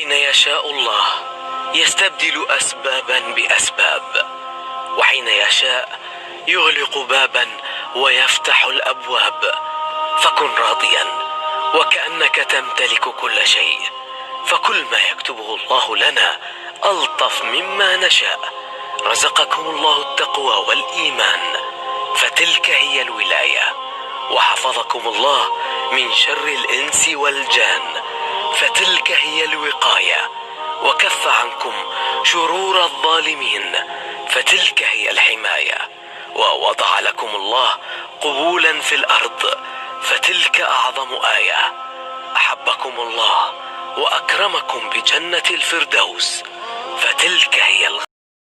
حين يشاء الله يستبدل أسبابا بأسباب، وحين يشاء يغلق بابا ويفتح الأبواب. فكن راضيا وكأنك تمتلك كل شيء، فكل ما يكتبه الله لنا ألطف مما نشاء. رزقكم الله التقوى والإيمان، فتلك هي الولاية. وحفظكم الله من شر الإنس والجان، فتلك هي الوقاية. وكف عنكم شرور الظالمين، فتلك هي الحماية. ووضع لكم الله قبولا في الأرض، فتلك أعظم آية. أحبكم الله وأكرمكم بجنة الفردوس، فتلك هي